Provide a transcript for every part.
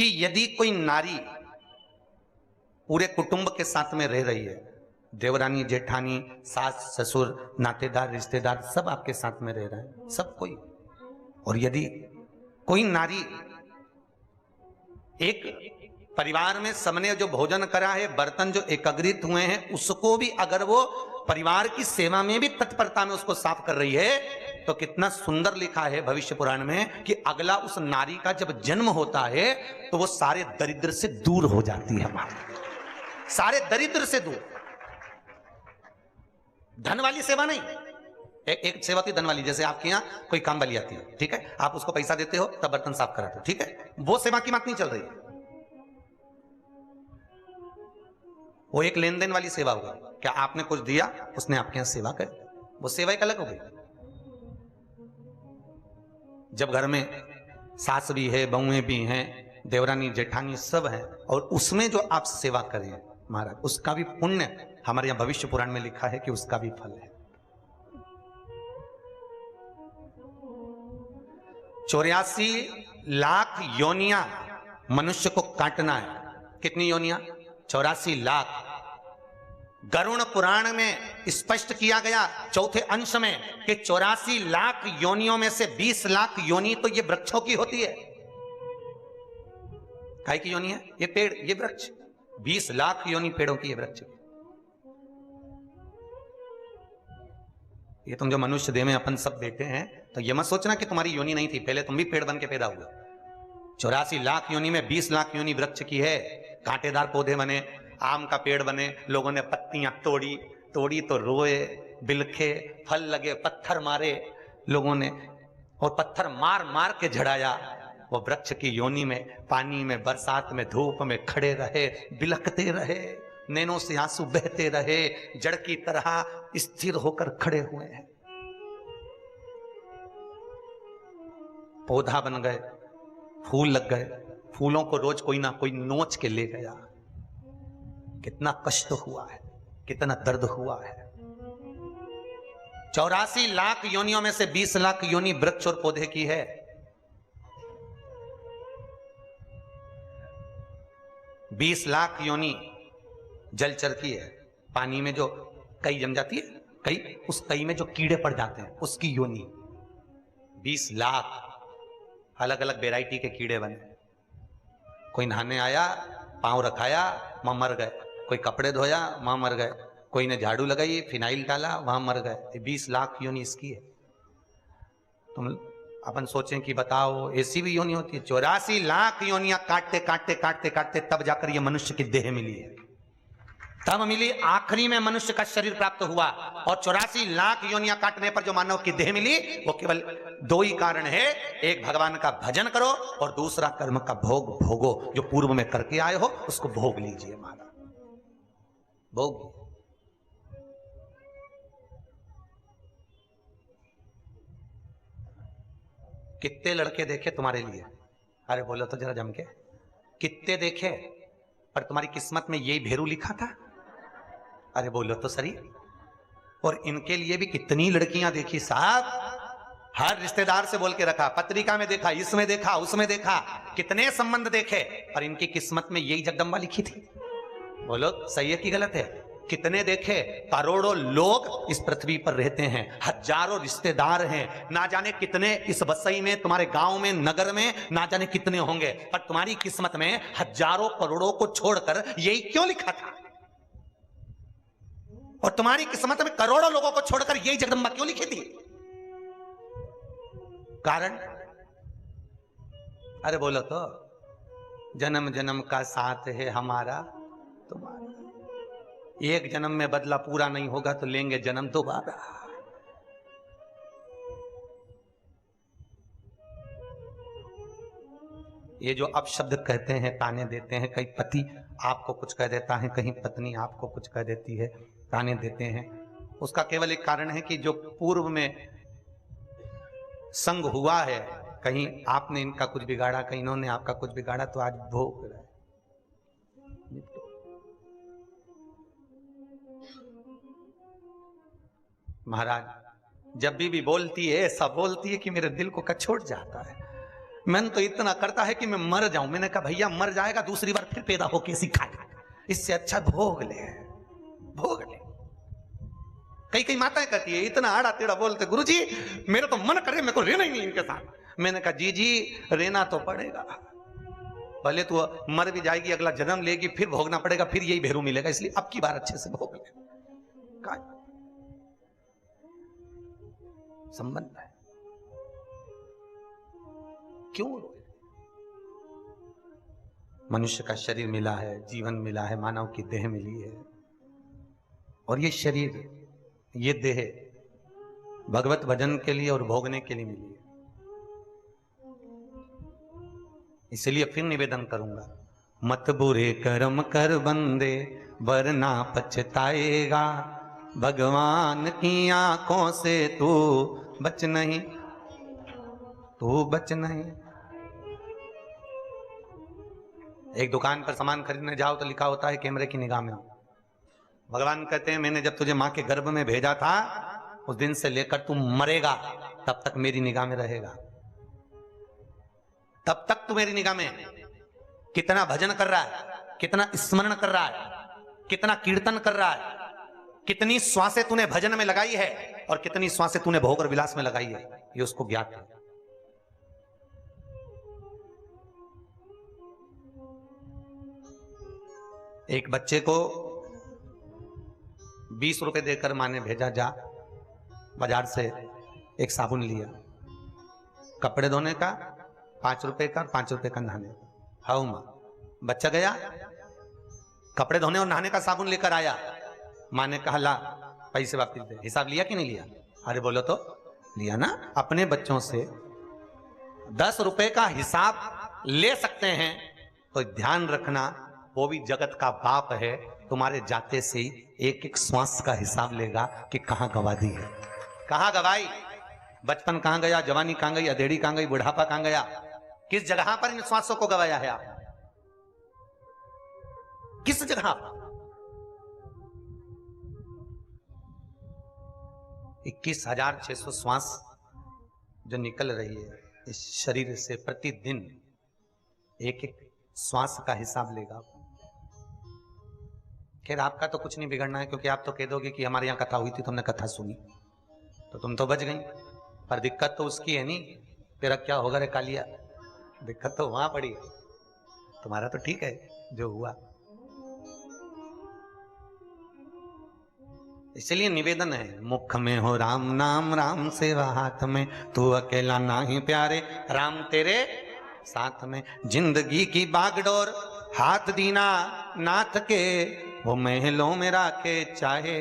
कि यदि कोई नारी पूरे कुटुंब के साथ में रह रही है, देवरानी जेठानी सास ससुर नातेदार रिश्तेदार सब आपके साथ में रह रहे हैं, सब कोई, और यदि कोई नारी एक परिवार में सबने जो भोजन करा है, बर्तन जो एकत्रित हुए हैं, उसको भी अगर वो परिवार की सेवा में भी तत्परता में उसको साफ कर रही है, तो कितना सुंदर लिखा है भविष्य पुराण में कि अगला उस नारी का जब जन्म होता है तो वो सारे दरिद्र से दूर हो जाती है, सारे दरिद्र से दूर। धन वाली सेवा नहीं, एक सेवा थी धन वाली, जैसे आपके यहां कोई काम वाली आती है, ठीक है, आप उसको पैसा देते हो तब बर्तन साफ कराते हो, ठीक है, वो सेवा की बात नहीं चल रही है, वो एक लेन देन वाली सेवा होगी। क्या आपने कुछ दिया, उसने आपके यहां सेवा करी, वो सेवा एक अलग हो गई। जब घर में सास भी है, बहुएं भी हैं, देवरानी जेठानी सब हैं, और उसमें जो आप सेवा करें महाराज, उसका भी पुण्य हमारे यहां भविष्य पुराण में लिखा है कि उसका भी फल है। 84 लाख योनियां मनुष्य को काटना है। कितनी योनियां? 84 लाख। गरुड़ पुराण में स्पष्ट किया गया चौथे अंश में कि 84 लाख योनियों में से 20 लाख योनि तो ये वृक्षों की होती है। काय की योनि है? ये पेड़, ये वृक्ष। 20 लाख योनि पेड़ों की, ये वृक्ष। ये तुम जो मनुष्य देह में अपन सब बैठे हैं, तो ये मत सोचना कि तुम्हारी योनि नहीं थी, पहले तुम भी पेड़ बन के पैदा हुए। 84 लाख योनि में 20 लाख योनि वृक्ष की है। कांटेदार पौधे बने, आम का पेड़ बने, लोगों ने पत्तियां तोड़ी तो रोए, बिलखे, फल लगे, पत्थर मारे लोगों ने, और पत्थर मार मार के झड़ाया। वो वृक्ष की योनि में, पानी में, बरसात में, धूप में खड़े रहे, बिलखते रहे, नैनों से आंसू बहते रहे, जड़ की तरह स्थिर होकर खड़े हुए हैं। पौधा बन गए, फूल लग गए, फूलों को रोज कोई ना कोई नोच के ले गया। कितना कष्ट हुआ है, कितना दर्द हुआ है। 84 लाख योनियों में से 20 लाख योनि वृक्ष और पौधे की है। बीस लाख योनि जलचर की है। पानी में जो कई जम जाती है, कई, उस कई में जो कीड़े पड़ जाते हैं, उसकी योनि। 20 लाख अलग अलग वेराइटी के कीड़े बने। कोई नहाने आया, पांव रखाया, वहां मर गए। कोई कपड़े धोया, वहां मर गए। कोई ने झाड़ू लगाई, फिनाइल डाला, वहां मर गए। 20 लाख योनि इसकी है। तुम अपन सोचें कि बताओ ऐसी भी योनि होती है? 84 लाख योनियां काटते काटते काटते काटते तब जाकर ये मनुष्य की देह मिली है, तब मिली। आखिरी में मनुष्य का शरीर प्राप्त हुआ। और 84 लाख योनियां काटने पर जो मानव की देह मिली, वो केवल दो ही कारण है। एक, भगवान का भजन करो, और दूसरा, कर्म का भोग भोगो। जो पूर्व में करके आए हो उसको भोग लीजिए महाराज, भोग। कितने लड़के देखे तुम्हारे लिए? अरे बोलो तो जरा जम के, कितने देखे? पर तुम्हारी किस्मत में यही भेरू लिखा था? अरे बोलो तो सही। और इनके लिए भी कितनी लड़कियां देखी साहब, हर रिश्तेदार से बोल के रखा, पत्रिका में देखा, इसमें देखा, उसमें देखा, कितने संबंध देखे, और इनकी किस्मत में यही जगदम्बा लिखी थी। बोलो सही है कि गलत है? कितने देखे? करोड़ों लोग इस पृथ्वी पर रहते हैं, हजारों रिश्तेदार हैं, ना जाने कितने इस बसई में, तुम्हारे गांव में, नगर में, ना जाने कितने होंगे, पर तुम्हारी किस्मत में हजारों करोड़ों को छोड़कर यही क्यों लिखा था? और तुम्हारी किस्मत में करोड़ों लोगों को छोड़कर यही जगदम्बा क्यों लिखी थी? कारण? अरे बोलो तो, जन्म जन्म का साथ है हमारा तुम्हारा, एक जन्म में बदला पूरा नहीं होगा तो लेंगे जन्म दोबारा। ये जो अपशब्द कहते हैं, ताने देते हैं, कहीं पति आपको कुछ कह देता है, कहीं पत्नी आपको कुछ कह देती है, ताने देते हैं, उसका केवल एक कारण है कि जो पूर्व में संग हुआ है, कहीं आपने इनका कुछ बिगाड़ा, कहीं इन्होंने आपका कुछ बिगाड़ा, तो आज भोग रहा है। महाराज जब भी बोलती है, ऐसा बोलती है कि मेरे दिल को कचोट जाता है। मन तो इतना करता है कि मैं मर जाऊं। मैंने कहा भैया मर जाएगा दूसरी बार फिर पैदा होके सिखाएगा, इससे अच्छा भोग ले, भोग ले। कई कई माताएं कहती है इतना आड़ा टेढ़ा बोलते, गुरुजी मेरा तो मन करे मेरे को रहना ही नहीं इनके साथ। मैंने कहा जी जी रहना तो पड़ेगा, पहले तो मर भी जाएगी, अगला जन्म लेगी, फिर भोगना पड़ेगा, फिर यही भेरू मिलेगा, इसलिए अब की बार अच्छे से भोग ले। संबंध है, क्यों रोए? मनुष्य का शरीर मिला है, जीवन मिला है, मानव की देह मिली है, और ये शरीर, ये देह भगवत भजन के लिए और भोगने के लिए मिली है। इसलिए फिर निवेदन करूंगा, मत बुरे कर्म कर बंदे वरना पछताएगा, भगवान की आंखों से तू बच नहीं, तू बच नहीं। एक दुकान पर सामान खरीदने जाओ तो लिखा होता है कैमरे की निगाह में हो। भगवान कहते हैं मैंने जब तुझे मां के गर्भ में भेजा था उस दिन से लेकर तू मरेगा तब तक मेरी निगाह में रहेगा, तब तक तू मेरी निगाह में। कितना भजन कर रहा है, कितना स्मरण कर रहा है, कितना कीर्तन कर रहा है, कितनी श्वासें तूने भजन में लगाई है और कितनी श्वासें तूने भोग और विलास में लगाई है, ये उसको ज्ञात है। एक बच्चे को 20 रुपए देकर मां ने भेजा, जा बाजार से एक साबुन लिया, कपड़े धोने का 5 रुपए का, 5 रुपए का नहाने का। हाउ मां, बच्चा गया कपड़े धोने और नहाने का साबुन लेकर आया, मां ने कहा ला पैसे वापस दे। हिसाब लिया कि नहीं लिया? अरे बोलो तो लिया ना। अपने बच्चों से 10 रुपए का हिसाब ले सकते हैं तो ध्यान रखना वो भी जगत का बाप है, तुम्हारे जाते से ही एक एक श्वास का हिसाब लेगा कि कहां गवा दी है, कहां गवाई, बचपन कहां गया, जवानी कहां गई, अधेड़ी कहां गई, बुढ़ापा कहां गया, किस जगह पर इन श्वासों को गवाया है आप, किस जगह पर? 21,600 श्वास जो निकल रही है इस शरीर से प्रतिदिन, एक एक श्वास का हिसाब लेगा। खैर आपका तो कुछ नहीं बिगड़ना है, क्योंकि आप तो कह दोगे कि हमारे यहां कथा हुई थी, तुमने कथा सुनी तो तुम तो बच गई, पर दिक्कत तो उसकी है नहीं, तेरा क्या होगा रे कालिया, दिक्कत तो वहां पड़ी है, तुम्हारा तो ठीक है जो हुआ। इसलिए निवेदन है, मुख में हो राम नाम, राम सेवा हाथ में, तू अकेला नाही प्यारे, राम तेरे साथ में। जिंदगी की बागडोर हाथ दीना नाथ के, वो महलों में राखे चाहे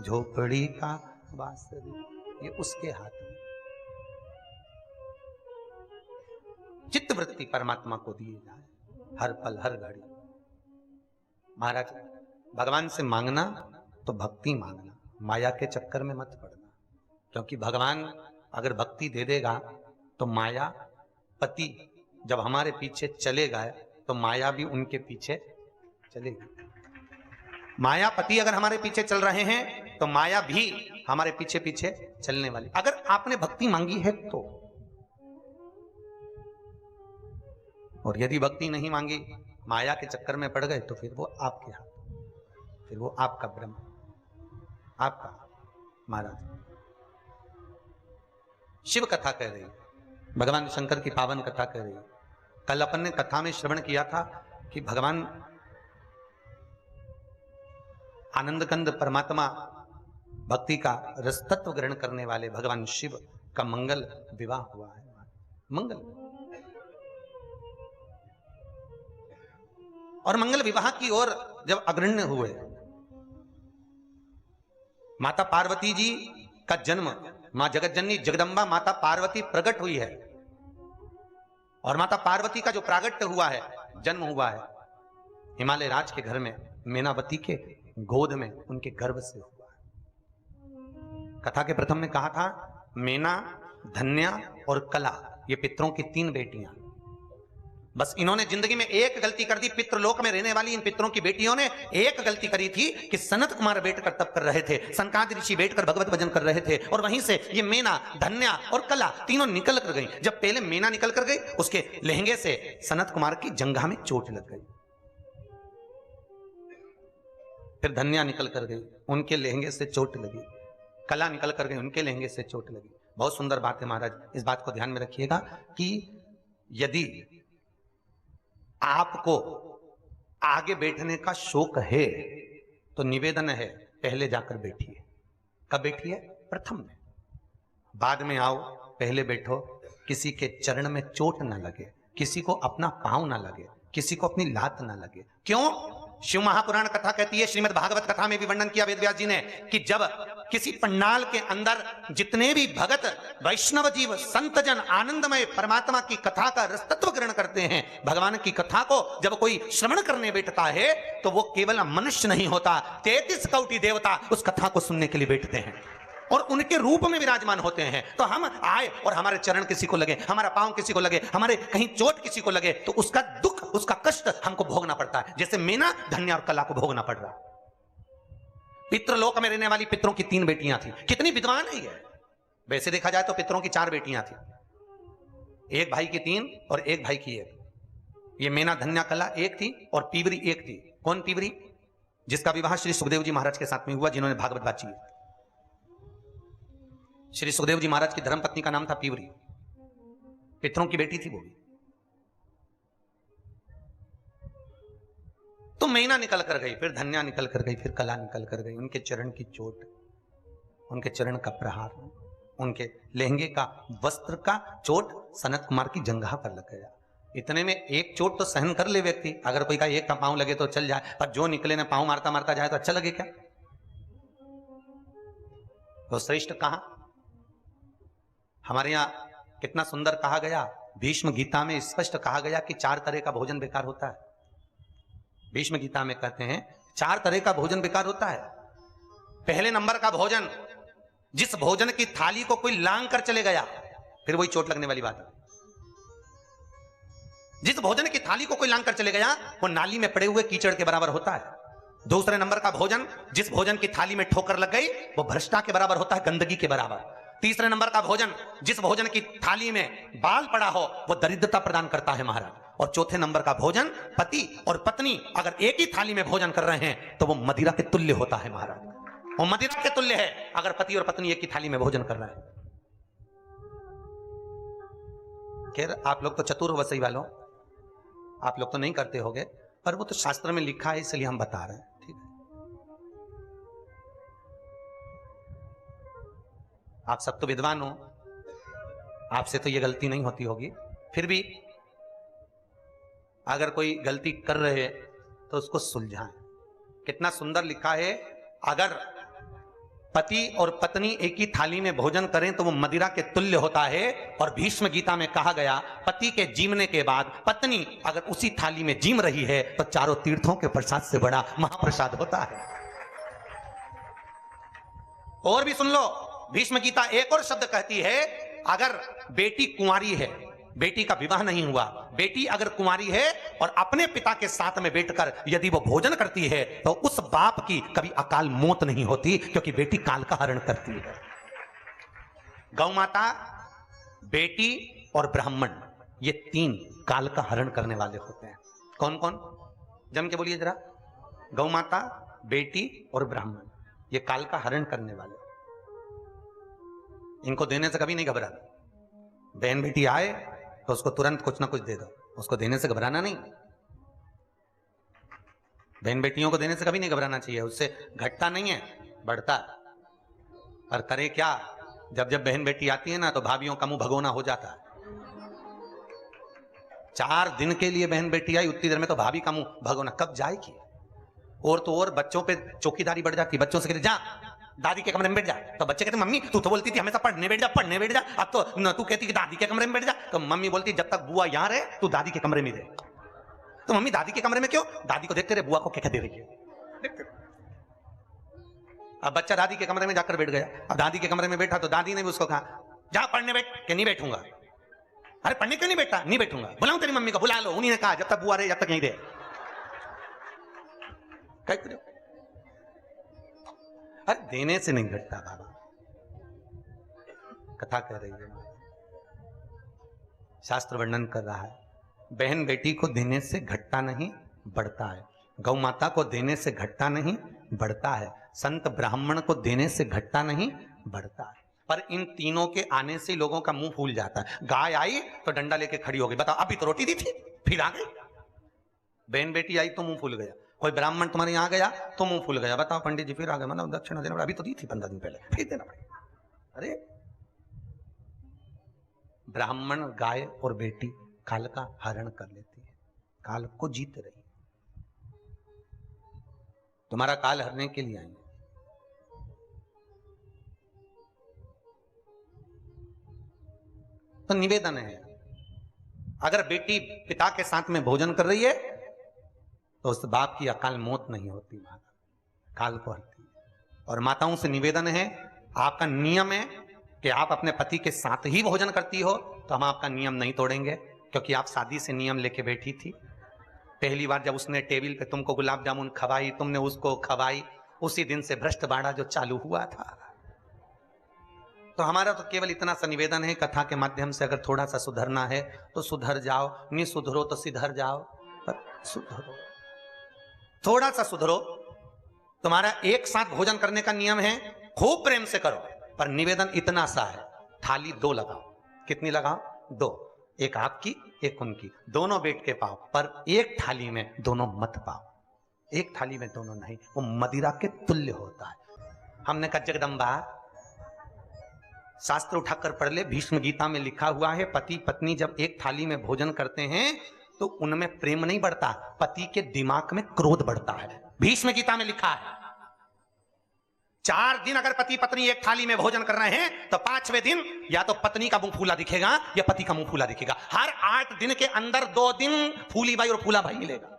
झोपड़ी का बांसुरी, ये उसके हाथ में। चित्त वृत्ति परमात्मा को दी जाए हर पल हर घड़ी। महाराज भगवान से मांगना तो भक्ति मांगना, माया के चक्कर में मत पड़ना, क्योंकि भगवान अगर भक्ति दे देगा तो माया पति जब हमारे पीछे चलेगा तो माया भी उनके पीछे चलेगी। मायापति अगर हमारे पीछे चल रहे हैं तो माया भी हमारे पीछे पीछे चलने वाली। अगर आपने भक्ति मांगी है तो, और यदि भक्ति नहीं मांगी, माया के चक्कर में पड़ गए तो फिर वो आपके हाथ, फिर वो आपका ब्रह्म, आपका महाराज। शिव कथा कह रही, भगवान शंकर की पावन कथा कह रही। कल अपन ने कथा में श्रवण किया था कि भगवान आनंद कंद परमात्मा भक्ति का रस तत्व ग्रहण करने वाले भगवान शिव का मंगल विवाह हुआ है। मंगल और मंगल विवाह की ओर जब अग्रण्य हुए, माता पार्वती जी का जन्म, मां जगत जननी जगदम्बा माता पार्वती प्रकट हुई है, और माता पार्वती का जो प्रागट्य हुआ है, जन्म हुआ है, हिमालय राज के घर में, मेनावती के गोद में, उनके गर्भ से हुआ है। कथा के प्रथम में कहा था मेना, धन्या और कला, ये पितरों की 3 बेटियां। बस इन्होंने जिंदगी में एक गलती कर दी। पितृलोक में रहने वाली इन पितरों की बेटियों ने एक गलती करी थी कि सनत कुमार बैठकर तप कर रहे थे, सनकादि ऋषि बैठकर भगवत भजन कर रहे थे, और वहीं से ये मेना, धन्या और कला तीनों निकल कर गई। जब पहले मेना निकल कर गई, उसके लहंगे से सनत कुमार की जंघा में चोट लग गई। फिर धन्या निकल कर गई, उनके लहंगे से चोट लगी। कला निकल कर गई, उनके लहंगे से चोट लगी। बहुत सुंदर बात है महाराज, इस बात को ध्यान में रखिएगा कि यदि आपको आगे बैठने का शौक है तो निवेदन है, पहले जाकर बैठिए। कब बैठिए? प्रथम में। बाद में आओ, पहले बैठो। किसी के चरण में चोट ना लगे, किसी को अपना पांव ना लगे, किसी को अपनी लात ना लगे। क्यों? शिव महापुराण कथा कहती है, श्रीमद् भागवत कथा में भी वर्णन किया वेद व्यास जी ने, कि जब किसी पंडाल के अंदर जितने भी भगत वैष्णव जीव संत जन आनंदमय परमात्मा की कथा का रस तत्व ग्रहण करते हैं, भगवान की कथा को जब कोई श्रवण करने बैठता है तो वो केवल मनुष्य नहीं होता, 33 कोटि देवता उस कथा को सुनने के लिए बैठते हैं और उनके रूप में विराजमान होते हैं। तो हम आए और हमारे चरण किसी को लगे, हमारा पांव किसी को लगे, हमारे कहीं चोट किसी को लगे, तो उसका दुख, उसका कष्ट हमको भोगना पड़ता है, जैसे मेना, धन्या और कला को भोगना पड़ रहा। पितृलोक में रहने वाली पितरों की 3 बेटियां थी। कितनी विद्वान है ये! वैसे देखा जाए तो पितरों की 4 बेटियां थी, एक भाई की 3 और एक भाई की 1। ये मेना, धन्या, कला एक थी और पीवरी एक थी। कौन पीवरी? जिसका विवाह श्री सुखदेव जी महाराज के साथ में हुआ, जिन्होंने भागवत बाची है। श्री सुखदेव जी महाराज की धर्मपत्नी का नाम था पीवरी, पितरों की बेटी थी वो भी। तो मैना निकल कर गई, फिर धन्या निकल कर गई, फिर कला निकल कर गई। उनके चरण की चोट, उनके चरण का प्रहार, उनके लहंगे का, वस्त्र का चोट सनत कुमार की जंघा पर लग गया। इतने में एक चोट तो सहन कर ले व्यक्ति, अगर कोई का एक का पांव लगे तो चल जाए, पर जो निकले ना पांव मारता मारता जाए तो अच्छा लगे क्या? तो श्रेष्ठ कहां? हमारे यहां कितना सुंदर कहा गया, भीष्म गीता में स्पष्ट कहा गया कि 4 तरह का भोजन बेकार होता है। भीष्म गीता में कहते हैं 4 तरह का भोजन बेकार होता है। पहले नंबर का भोजन, जिस भोजन की थाली को कोई लांग कर चले गया, फिर वही चोट लगने वाली बात है। जिस भोजन की थाली को कोई लांग कर चले गया, वो नाली में पड़े हुए कीचड़ के बराबर होता है। दूसरे नंबर का भोजन, जिस भोजन की थाली में ठोकर लग गई, वो भ्रष्टा के बराबर होता है, गंदगी के बराबर। तीसरे नंबर का भोजन, जिस भोजन की थाली में बाल पड़ा हो, वो दरिद्रता प्रदान करता है महाराज। और चौथे नंबर का भोजन, पति और पत्नी अगर एक ही थाली में भोजन कर रहे हैं तो वो मदिरा के तुल्य होता है महाराज। वो मदिरा के तुल्य है अगर पति और पत्नी एक ही थाली में भोजन कर रहे हैं। खैर, आप लोग तो चतुर हो वसई वालों, आप लोग तो नहीं करते होगे, पर वो तो शास्त्र में लिखा है इसलिए हम बता रहे हैं। ठीक है, आप सब तो विद्वान हो, आपसे तो ये गलती नहीं होती होगी, फिर भी अगर कोई गलती कर रहे तो उसको सुलझाएं। कितना सुंदर लिखा है, अगर पति और पत्नी एक ही थाली में भोजन करें तो वो मदिरा के तुल्य होता है। और भीष्म गीता में कहा गया, पति के जीवने के बाद पत्नी अगर उसी थाली में जीम रही है तो 4 तीर्थों के प्रसाद से बड़ा महाप्रसाद होता है। और भी सुन लो, भीष्म गीता एक और शब्द कहती है, अगर बेटी कुंवारी है, बेटी का विवाह नहीं हुआ, बेटी अगर कुंवारी है और अपने पिता के साथ में बैठकर यदि वो भोजन करती है तो उस बाप की कभी अकाल मौत नहीं होती, क्योंकि बेटी काल का हरण करती है। गौ माता, बेटी और ब्राह्मण, ये 3 काल का हरण करने वाले होते हैं। कौन कौन? जम के बोलिए जरा। गौ माता, बेटी और ब्राह्मण, ये काल का हरण करने वाले। इनको देने से कभी नहीं घबराना। बहन बेटी आए तो उसको तुरंत कुछ ना कुछ दे दो, उसको देने से घबराना नहीं। बहन बेटियों को देने से कभी नहीं घबराना चाहिए, उससे घटता नहीं है, बढ़ता। पर करे क्या, जब जब बहन बेटी आती है ना तो भाभीयों का मुंह भगोना हो जाता है। 4 दिन के लिए बहन बेटी आई, उतनी देर में तो भाभी का मुंह भगोना कब जाएगी। और तो और बच्चों पे चौकीदारी बढ़ जाती, बच्चों से कहते जा दादी के कमरे में बैठ जा, तो बच्चे कहते मम्मी तू तो बोलती थी हमेशा पढ़ने बैठ जा, पढ़ने बैठ जा, अब तो न तू कहती कि दादी के कमरे में बैठ जा, तो मम्मी बोलती जब तक बुआ यहां रहे तू दादी के कमरे में रहे। तो मम्मी दादी के कमरे में क्यों? दादी को देखते रहे बुआ को क्या दे रही है। अब बच्चा दादी के कमरे में जाकर बैठ गया। अब दादी के कमरे में बैठा तो दादी ने भी उसको कहा जा पढ़ने बैठ, कि नहीं बैठूंगा। अरे पढ़ने क्यों नहीं बैठा? नहीं बैठूंगा। बुलाऊं तेरी मम्मी को? बुला लो। उन्हीं ने कहा जब तक बुआ रहे जब तक यहीं रहे। अरे देने से नहीं घटता बाबा, कथा कह रही है, शास्त्र वर्णन कर रहा है। बहन बेटी को देने से घटता नहीं, बढ़ता है। गौ माता को देने से घटता नहीं, बढ़ता है। संत ब्राह्मण को देने से घटता नहीं, बढ़ता है। पर इन तीनों के आने से लोगों का मुंह फूल जाता है। गाय आई तो डंडा लेके खड़ी हो गई, बताओ अभी तो रोटी दी थी, फिर आ गई। बहन बेटी आई तो मुंह फूल गया। कोई ब्राह्मण तुम्हारे यहां गया तो मुंह फूल गया, बताओ पंडित जी फिर आ गए, मतलब दक्षिणा देना, अभी तो दी थी 15 दिन पहले, फिर देना पड़ेगा। अरे ब्राह्मण, गाय और बेटी काल का हरण कर लेती है, काल को जीत रही। तुम्हारा काल हरने के लिए आएंगे। तो निवेदन है, अगर बेटी पिता के साथ में भोजन कर रही है तो उस बाप की अकाल मौत नहीं होती, माता काल को हरती है। और माताओं से निवेदन है, आपका नियम है कि आप अपने पति के साथ ही भोजन करती हो, तो हम आपका नियम नहीं तोड़ेंगे, क्योंकि आप शादी से नियम लेके बैठी थी। पहली बार जब उसने टेबल पे तुमको गुलाब जामुन खवाई, तुमने उसको खवाई, उसी दिन से भ्रष्ट बाड़ा जो चालू हुआ था। तो हमारा तो केवल इतना सा निवेदन है, कथा के माध्यम से अगर थोड़ा सा सुधरना है तो सुधर जाओ, नहीं सुधरो तो सिधर जाओ, पर सुधरो, थोड़ा सा सुधरो। तुम्हारा एक साथ भोजन करने का नियम है, खूब प्रेम से करो, पर निवेदन इतना सा है, थाली 2 लगाओ। कितनी लगाओ? 2। एक आपकी एक उनकी, दोनों बैठ के पाओ, पर एक थाली में दोनों मत पाओ। एक थाली में दोनों नहीं, वो मदिरा के तुल्य होता है। हमने कहा जगदम्बा, शास्त्र उठाकर पढ़ ले, भीष्म गीता में लिखा हुआ है, पति पत्नी जब एक थाली में भोजन करते हैं तो उनमें प्रेम नहीं बढ़ता, पति के दिमाग में क्रोध बढ़ता है। भीष्म गीता में लिखा है 4 दिन अगर पति पत्नी एक थाली में भोजन कर रहे हैं तो 5वें दिन या तो पत्नी का मुंह फूला दिखेगा या पति का मुंह फूला दिखेगा। हर 8 दिन के अंदर 2 दिन फूली बाई और फूला भाई मिलेगा।